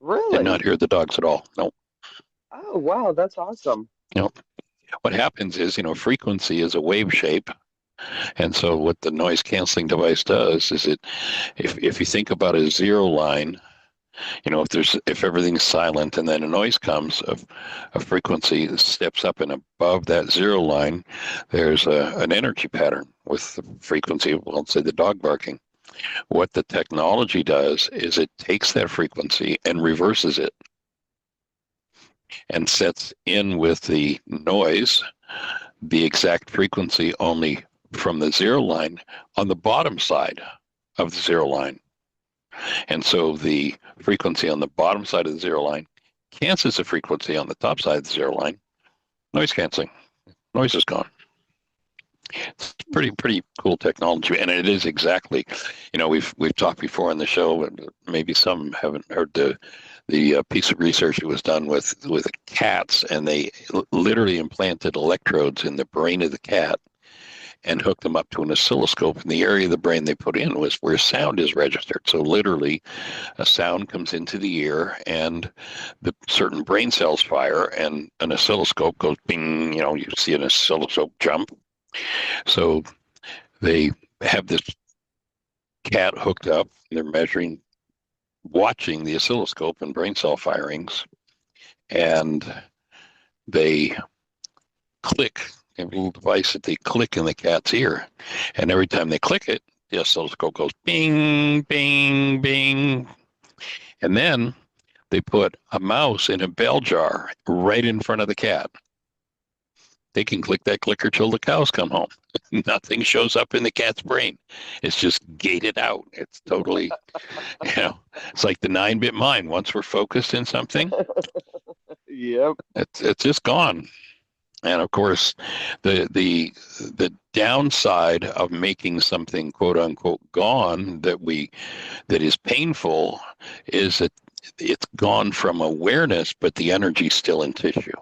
Speaker 3: did not
Speaker 6: Really?
Speaker 3: hear the dogs at all. No,
Speaker 6: Oh, wow, that's awesome.
Speaker 3: no. What happens is, frequency is a wave shape. And so what the noise canceling device does is if you think about a zero line, if everything's silent and then a noise comes of a frequency that steps up and above that zero line, there's an energy pattern. with the frequency of, well, let's say, the dog barking. What the technology does is it takes that frequency and reverses it and sets in with the noise the exact frequency only from the zero line on the bottom side of the zero line. And so the frequency on the bottom side of the zero line cancels the frequency on the top side of the zero line. Noise canceling. Noise is gone. It's pretty cool technology, and it is exactly, we've talked before on the show, and maybe some haven't heard the piece of research that was done with cats, and they literally implanted electrodes in the brain of the cat and hooked them up to an oscilloscope. And the area of the brain they put in was where sound is registered. So literally, a sound comes into the ear, and the certain brain cells fire, and an oscilloscope goes bing. You see an oscilloscope jump. So they have this cat hooked up. They're measuring, watching the oscilloscope and brain cell firings, and they click. They have a little device that they click in the cat's ear, and every time they click it, the oscilloscope goes bing, bing, bing. And then they put a mouse in a bell jar right in front of the cat. They can click that clicker till the cows come home. Nothing shows up in the cat's brain. It's just gated out. It's totally, it's like the 9-bit mind. Once we're focused in something,
Speaker 6: Yep.
Speaker 3: it's just gone. And of course, the downside of making something quote unquote gone that is painful is that it's gone from awareness, but the energy's still in tissue.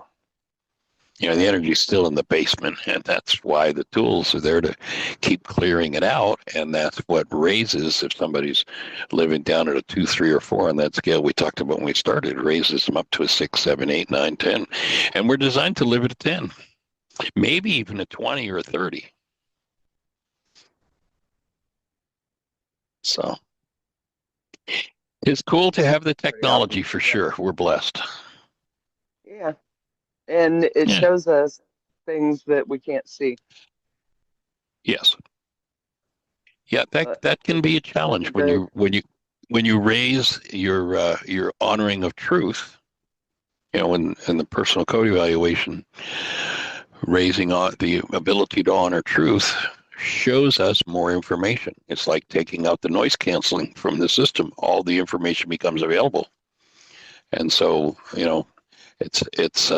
Speaker 3: The energy's still in the basement, and that's why the tools are there to keep clearing it out. And that's what raises, if somebody's living down at a 2, 3, or 4 on that scale we talked about when we started, raises them up to a 6, 7, 8, 9, 10. And we're designed to live at a 10, maybe even a 20 or a 30. So it's cool to have the technology for sure. We're blessed.
Speaker 6: Yeah. And it shows us things that we can't see.
Speaker 3: Yes. Yeah, that can be a challenge when you raise your honoring of truth. In the personal code evaluation, raising the ability to honor truth shows us more information. It's like taking out the noise canceling from the system. All the information becomes available, and so it's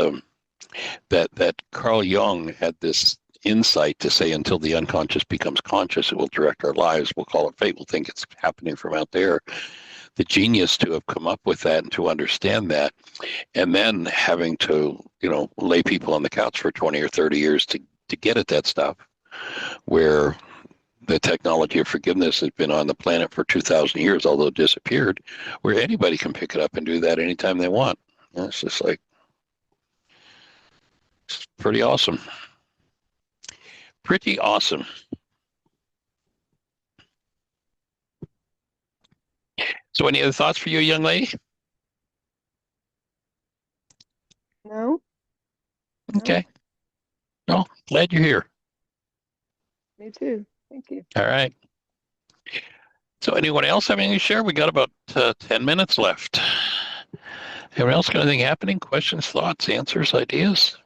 Speaker 3: that Carl Jung had this insight to say, until the unconscious becomes conscious, it will direct our lives. We'll call it fate. We'll think it's happening from out there. The genius to have come up with that and to understand that, and then having to, lay people on the couch for 20 or 30 years to get at that stuff, where the technology of forgiveness has been on the planet for 2,000 years, although it disappeared, where anybody can pick it up and do that anytime they want. It's just like, it's pretty awesome. Pretty awesome. So any other thoughts for you, young lady?
Speaker 6: No?
Speaker 3: Okay. Well, glad you're here.
Speaker 6: Me too. Thank you.
Speaker 3: All right. So anyone else have anything to share? We got about 10 minutes left. Anyone else got anything happening? Questions, thoughts, answers, ideas?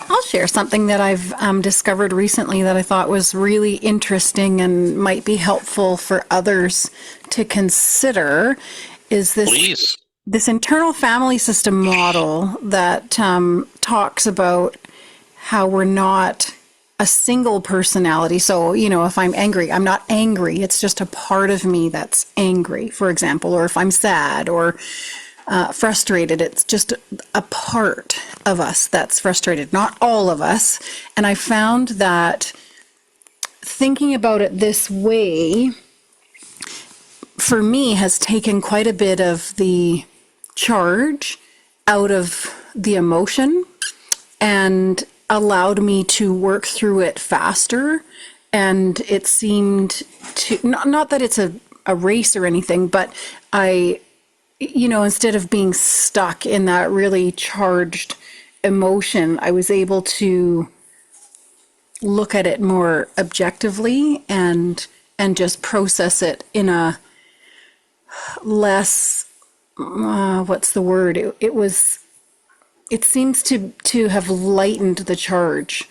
Speaker 2: I'll share something that I've discovered recently that I thought was really interesting and might be helpful for others to consider. Is this internal family system model that talks about how we're not a single personality. So, if I'm angry, I'm not angry. It's just a part of me that's angry, for example. Or if I'm sad or frustrated, it's just a part of us that's frustrated, not all of us. And I found that thinking about it this way, for me, has taken quite a bit of the charge out of the emotion and allowed me to work through it faster. And it seemed to, not that it's a race or anything, but I instead of being stuck in that really charged emotion, I was able to look at it more objectively and just process it in a less what's the word? It seems to have lightened the charge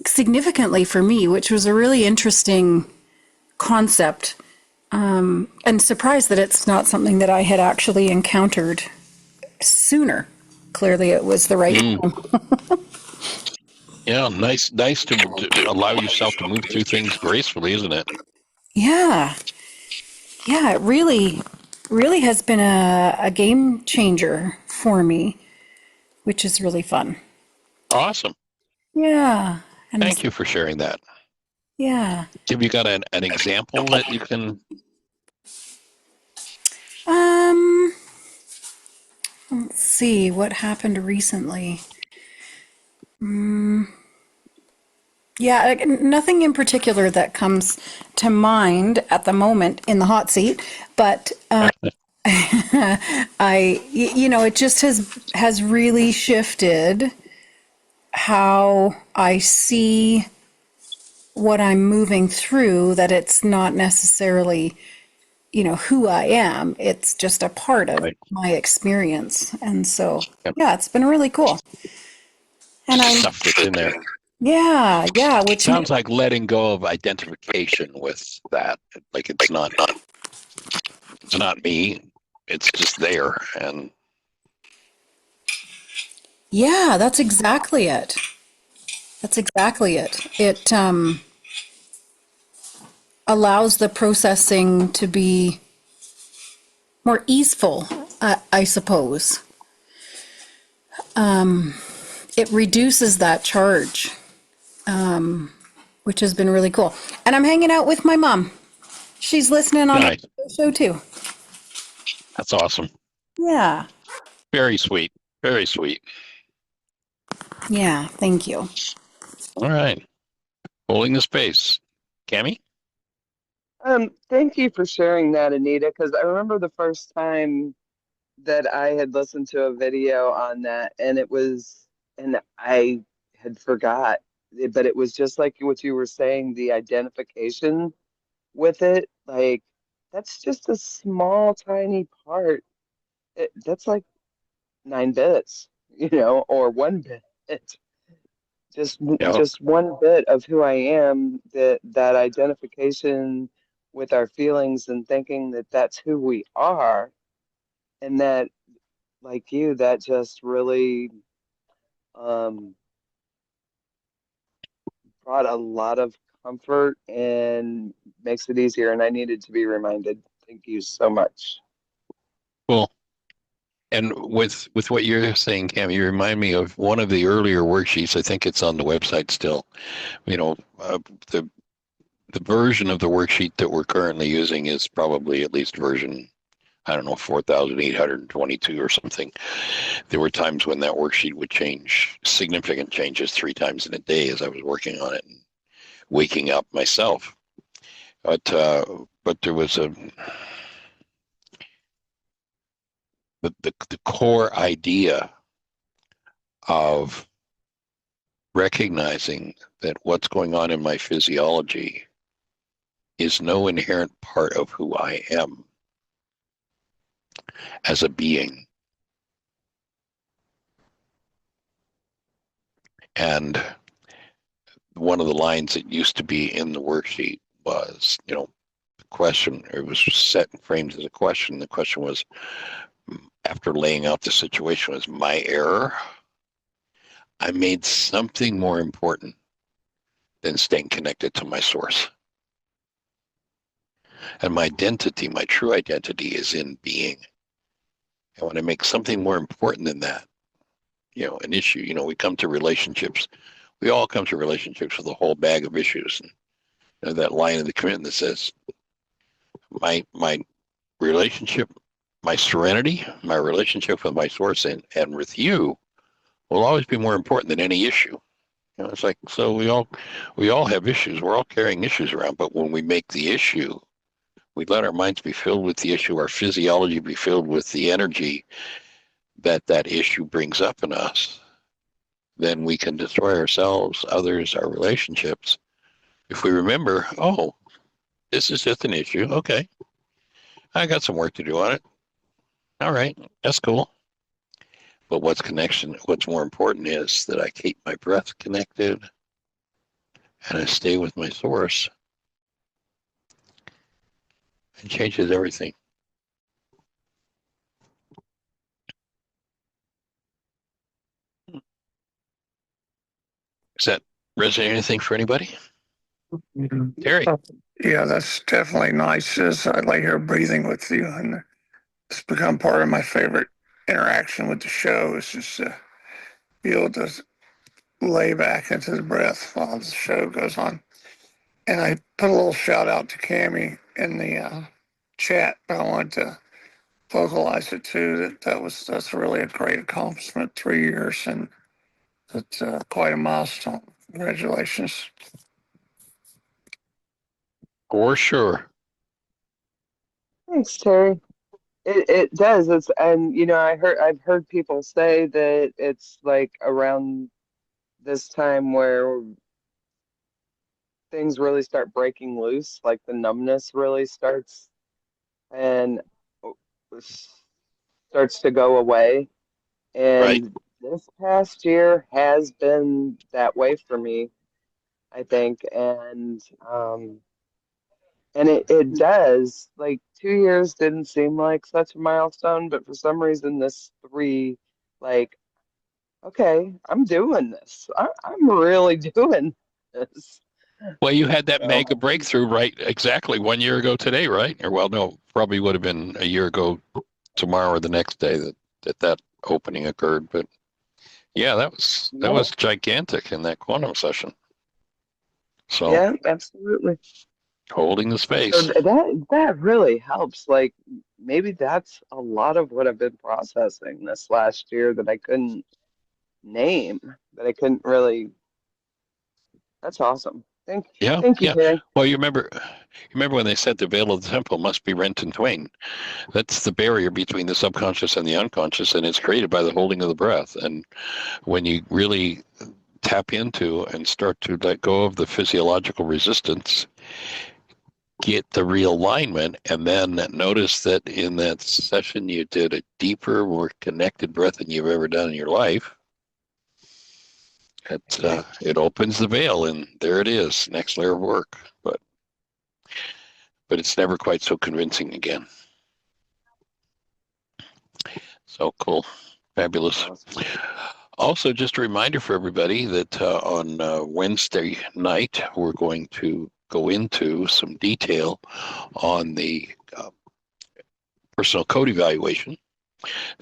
Speaker 2: significantly for me, which was a really interesting concept, and surprised that it's not something that I had actually encountered sooner. Clearly, it was the right time.
Speaker 3: Yeah, nice to allow yourself to move through things gracefully, isn't it?
Speaker 2: Yeah, yeah, it really has been a game changer for me, which is really fun.
Speaker 3: Awesome.
Speaker 2: Yeah, and
Speaker 3: Thank you for sharing that.
Speaker 2: yeah.
Speaker 3: Have you got an example that you can?
Speaker 2: Um, let's see what happened recently. Yeah, nothing in particular that comes to mind at the moment in the hot seat, but it just has really shifted how I see what I'm moving through, that it's not necessarily, who I am. It's just a part of
Speaker 3: Right.
Speaker 2: my experience. And so,
Speaker 3: Yep.
Speaker 2: yeah, it's been really cool. And
Speaker 3: Stuff that's in there.
Speaker 2: yeah, which
Speaker 3: Sounds like letting go of identification with that. Like it's not me. It's just there. And
Speaker 2: yeah, that's exactly it. That's exactly it. It allows the processing to be more easeful, I suppose. It reduces that charge, which has been really cool. And I'm hanging out with my mom. She's listening on
Speaker 3: nice.
Speaker 2: the show too.
Speaker 3: That's awesome.
Speaker 2: Yeah.
Speaker 3: Very sweet. Very sweet.
Speaker 2: Yeah. Thank you.
Speaker 3: All right. Holding the space. Cami?
Speaker 6: Thank you for sharing that, Anita, because I remember the first time that I had listened to a video on that, and I had forgot, but it was just like what you were saying, the identification with it, like that's just a small, tiny part. That's like 9 bits, or 1 bit. Just
Speaker 3: Yeah.
Speaker 6: just 1 bit of who I am, that identification with our feelings and thinking that that's who we are, and that, like you, that just really um, brought a lot of comfort and makes it easier. And I needed to be reminded. Thank you so much.
Speaker 3: Cool. And with what you're saying, Cam, you remind me of one of the earlier worksheets. I think it's on the website still. The version of the worksheet that we're currently using is probably at least version, I don't know, 4,822 or something. There were times when that worksheet would change, significant changes 3 times in a day as I was working on it and waking up myself. But there was the core idea of recognizing that what's going on in my physiology is no inherent part of who I am as a being. And one of the lines that used to be in the worksheet was, the question, it was set and framed as a question. The question was, after laying out the situation, was my error. I made something more important than staying connected to my source. And my identity, my true identity, is in being. And when I make something more important than that, an issue, we come to relationships. We all come to relationships with a whole bag of issues. And that line in the commitment that says, my relationship, my serenity, my relationship with my source and with you will always be more important than any issue. It's like, so we all have issues. We're all carrying issues around, but when we make the issue we let our minds be filled with the issue, our physiology be filled with the energy that that issue brings up in us, then we can destroy ourselves, others, our relationships. If we remember, oh, this is just an issue. Okay. I got some work to do on it. All right. That's cool. But what's more important is that I keep my breath connected and I stay with my source. It changes everything. Does that resonate anything for anybody? Terry?
Speaker 5: Yeah, that's definitely nice. As I lay here breathing with you, and it's become part of my favorite interaction with the show. Is just be able to lay back into the breath while the show goes on. And I put a little shout out to Cammie in the chat, but I wanted to vocalize it too. That's really a great accomplishment. 3 years, and it's quite a milestone. Congratulations.
Speaker 3: For sure.
Speaker 6: Thanks, Terry. It does. It's and I've heard people say that it's like around this time where things really start breaking loose, like the numbness really starts and starts to go away.
Speaker 3: Right.
Speaker 6: And this past year has been that way for me, I think. And it does. Like 2 years didn't seem like such a milestone, but for some reason this three, like, okay, I'm doing this. I'm really doing this.
Speaker 3: Well, you had that
Speaker 6: So,
Speaker 3: mega breakthrough, right? Exactly 1 year ago today, right? Or well, no, probably would have been a year ago tomorrow or the next day that opening occurred. But yeah, that
Speaker 6: yeah,
Speaker 3: was gigantic in that quantum session. So
Speaker 6: yeah, absolutely.
Speaker 3: holding the
Speaker 6: So
Speaker 3: space.
Speaker 6: that really helps. Like maybe that's a lot of what I've been processing this last year that I couldn't name, that I couldn't really. That's awesome.
Speaker 3: Yeah,
Speaker 6: Thank you,
Speaker 3: yeah.
Speaker 6: Terry.
Speaker 3: Well, you remember when they said the veil of the temple must be rent in twain. That's the barrier between the subconscious and the unconscious, and it's created by the holding of the breath. And when you really tap into and start to let go of the physiological resistance, get the realignment, and then notice that in that session you did a deeper, more connected breath than you've ever done in your life. It opens the veil, and there it is, next layer of work. But it's never quite so convincing again. So cool, fabulous.
Speaker 6: Awesome.
Speaker 3: Also, just a reminder for everybody that on Wednesday night we're going to go into some detail on the personal code evaluation.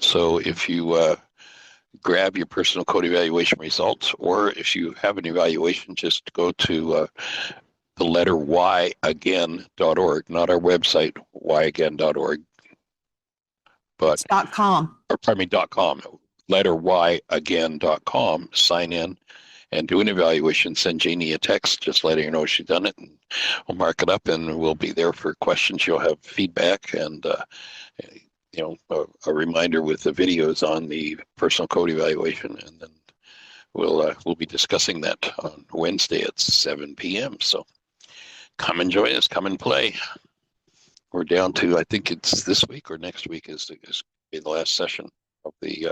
Speaker 3: So if you grab your personal code evaluation results, or if you have an evaluation, just go to the letter yagain.org, not our website, yagain.org, but
Speaker 1: .com.
Speaker 3: or pardon me, .com, letter yagain.com, sign in and do an evaluation. Send Jeanie a text, just letting her know she's done it, and we'll mark it up, and we'll be there for questions. You'll have feedback and a reminder with the videos on the personal code evaluation, and then we'll be discussing that on Wednesday at 7 p.m. So come and join us. Come and play. We're down to, I think it's this week or next week is the last session of the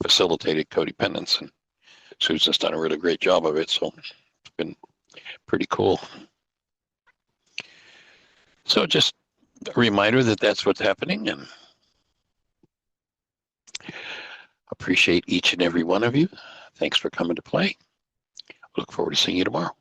Speaker 3: facilitated codependence, and Susan's done a really great job of it. So it's been pretty cool. So just a reminder that that's what's happening, and appreciate each and every one of you. Thanks for coming to play. Look forward to seeing you tomorrow.